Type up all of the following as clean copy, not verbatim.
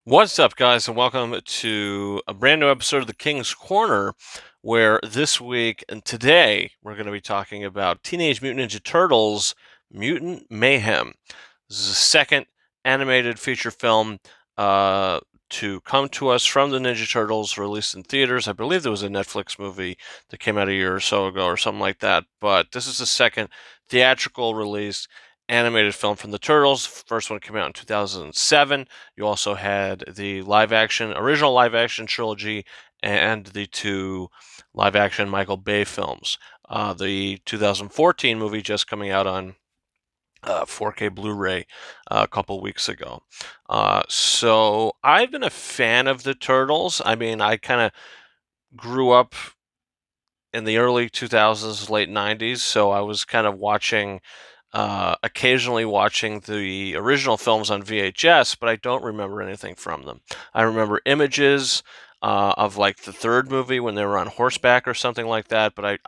What's up, guys, and welcome to a brand new episode of the King's Corner, where this week and today we're going to be talking about Teenage Mutant Ninja Turtles Mutant Mayhem. This is the second animated feature film to come to us from the Ninja Turtles, released in theaters. I believe there was a Netflix movie that came out a year or so ago or something like that, but this is the second theatrical release animated film from the Turtles. First one came out in 2007. You also had the original live action trilogy and the two live action Michael Bay films. The 2014 movie just coming out on 4K Blu-ray a couple weeks ago. So I've been a fan of the Turtles. I mean, I kind of grew up in the early 2000s, late 90s, so I was kind of occasionally watching the original films on VHS, but I don't remember anything from them. I remember images of like the third movie when they were on horseback or something like that, but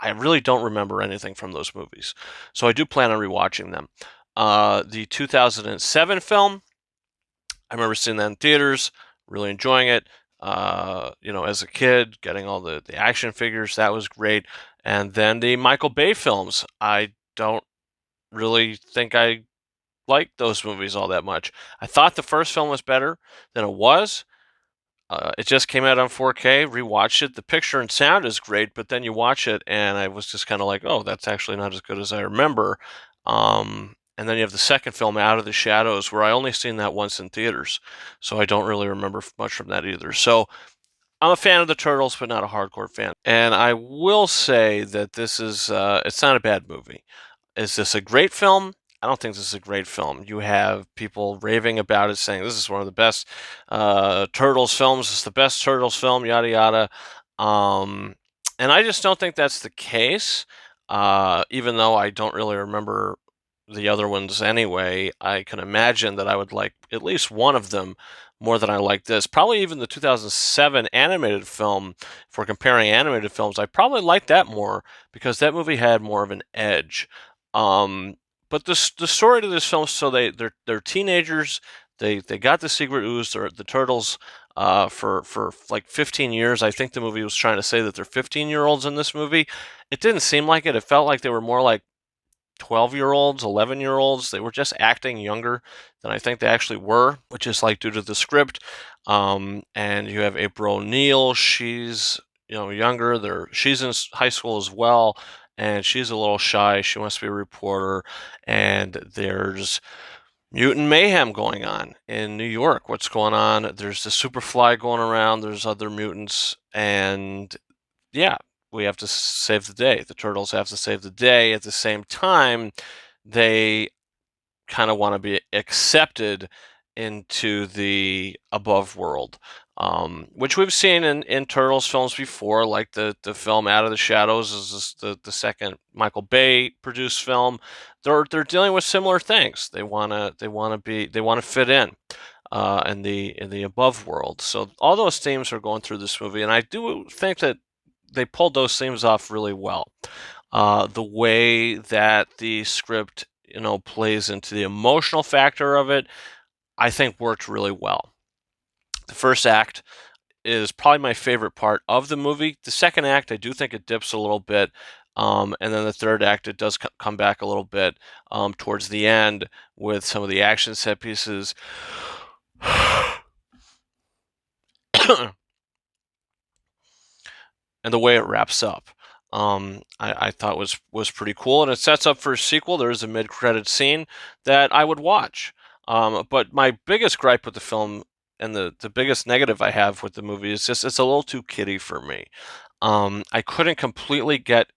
I really don't remember anything from those movies. So I do plan on rewatching them. The 2007 film, I remember seeing that in theaters, really enjoying it. As a kid, getting all the action figures, that was great. And then the Michael Bay films, I don't really think I liked those movies all that much. I thought the first film was better than it was. It just came out on 4K, rewatched it. The picture and sound is great, but then you watch it, and I was just kind of like, oh, that's actually not as good as I remember. And then you have the second film, Out of the Shadows, where I only seen that once in theaters, so I don't really remember much from that either. So I'm a fan of the Turtles, but not a hardcore fan. And I will say that it's not a bad movie. Is this a great film? I don't think this is a great film. You have people raving about it, saying this is one of the best Turtles films. It's the best Turtles film, yada yada. Um, and I just don't think that's the case. Even though I don't really remember the other ones anyway, I can imagine that I would like at least one of them more than I like this. Probably even the 2007 animated film. If we're comparing animated films, I probably like that more because that movie had more of an edge. Um, but the story to this film, so they're teenagers. They got the secret ooze. They're the turtles for like 15 years. I think the movie was trying to say that they're 15-year-olds in this movie. It didn't seem like it. It felt like they were more like 12-year-olds, 11-year-olds. They were just acting younger than I think they actually were, which is like due to the script. And you have April O'Neil. She's younger. She's in high school as well, and she's a little shy. She wants to be a reporter, and there's Mutant Mayhem going on in New York. What's going on? There's the Superfly going around. There's other mutants, and yeah, we have to save the day. The turtles have to save the day. At the same time, they kind of want to be accepted into the above world, which we've seen in Turtles films before, like the film Out of the Shadows is the second Michael Bay produced film. They're dealing with similar things. They want to fit in the above world. So all those themes are going through this movie, and I do think that they pulled those themes off really well. The way that the script, plays into the emotional factor of it, I think worked really well. The first act is probably my favorite part of the movie. The second act, I do think it dips a little bit. And then the third act, it does come back a little bit towards the end with some of the action set pieces. And the way it wraps up, I thought was pretty cool, and it sets up for a sequel. There is a mid-credit scene that I would watch. But my biggest gripe with the film and the biggest negative I have with the movie is just it's a little too kiddie for me. I couldn't completely get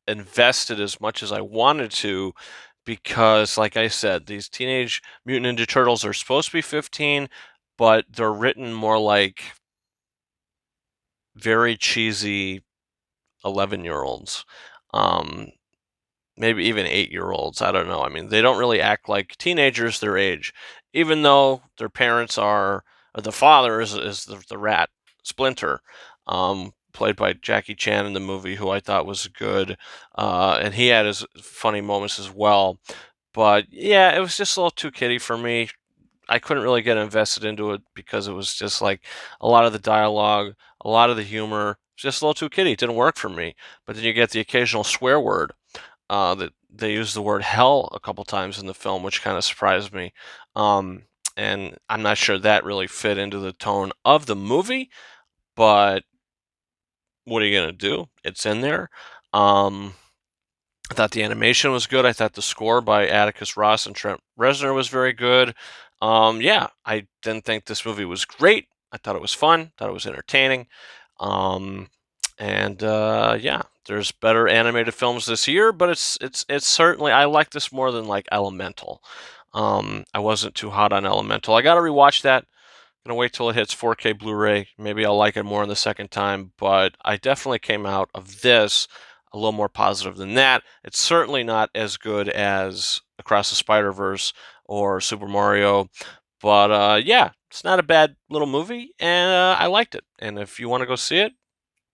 invested as much as I wanted to because, like I said, these Teenage Mutant Ninja Turtles are supposed to be 15, but they're written more like very cheesy 11-year-olds, um, maybe even 8-year-olds. I don't know. I mean, they don't really act like teenagers their age, even though their parents are, or the father is the rat, Splinter, played by Jackie Chan in the movie, who I thought was good. And he had his funny moments as well. But yeah, it was just a little too kiddie for me. I couldn't really get invested into it because it was just like a lot of the dialogue, a lot of the humor, just a little too kiddie. It didn't work for me. But then you get the occasional swear word. That they use the word hell a couple times in the film, which kind of surprised me. Um, and I'm not sure that really fit into the tone of the movie, but what are you gonna do? It's in there. Um, I thought the animation was good. I thought the score by Atticus Ross and Trent Reznor was very good. Yeah, I didn't think this movie was great. I thought it was fun. Thought it was entertaining. Um, and yeah, there's better animated films this year, but it's certainly I like this more than like Elemental. I wasn't too hot on Elemental. I got to rewatch that. Gonna wait till it hits 4K Blu-ray. Maybe I'll like it more in the second time, but I definitely came out of this a little more positive than that. It's certainly not as good as Across the Spider-Verse or Super Mario, but yeah, it's not a bad little movie, and I liked it. And if you want to go see it,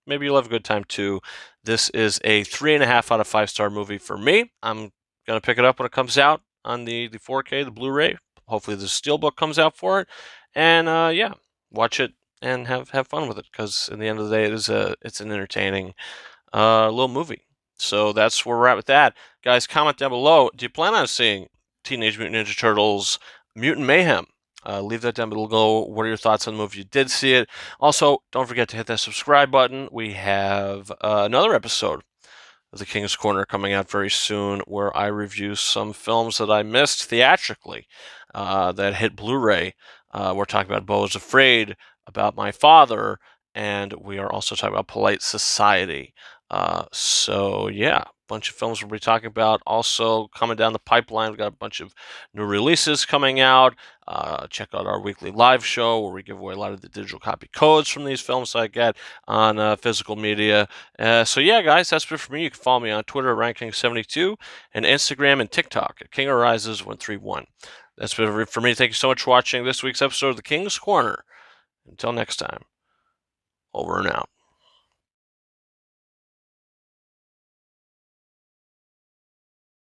maybe you'll have a good time too. This is a 3.5 out of 5-star movie for me. I'm gonna pick it up when it comes out on the 4K, the Blu-ray. Hopefully, the Steelbook comes out for it, and yeah, watch it and have fun with it. Because in the end of the day, it's an entertaining little movie. So that's where we're at with that, guys. Comment down below. Do you plan on seeing Teenage Mutant Ninja Turtles: Mutant Mayhem? Leave that down below. What are your thoughts on the movie? You did see it. Also, don't forget to hit that subscribe button. We have another episode of The King's Corner coming out very soon, where I review some films that I missed theatrically that hit Blu-ray. We're talking about Beau is Afraid, about My Father, and we are also talking about Polite Society. So yeah, a bunch of films we'll be talking about. Also coming down the pipeline, we've got a bunch of new releases coming out. Check out our weekly live show where we give away a lot of the digital copy codes from these films I get on physical media. So yeah, guys, that's it for me. You can follow me on Twitter at Ranking72 and Instagram and TikTok at King Arises 131. That's it for me. Thank you so much for watching this week's episode of The King's Corner. Until next time, over and out.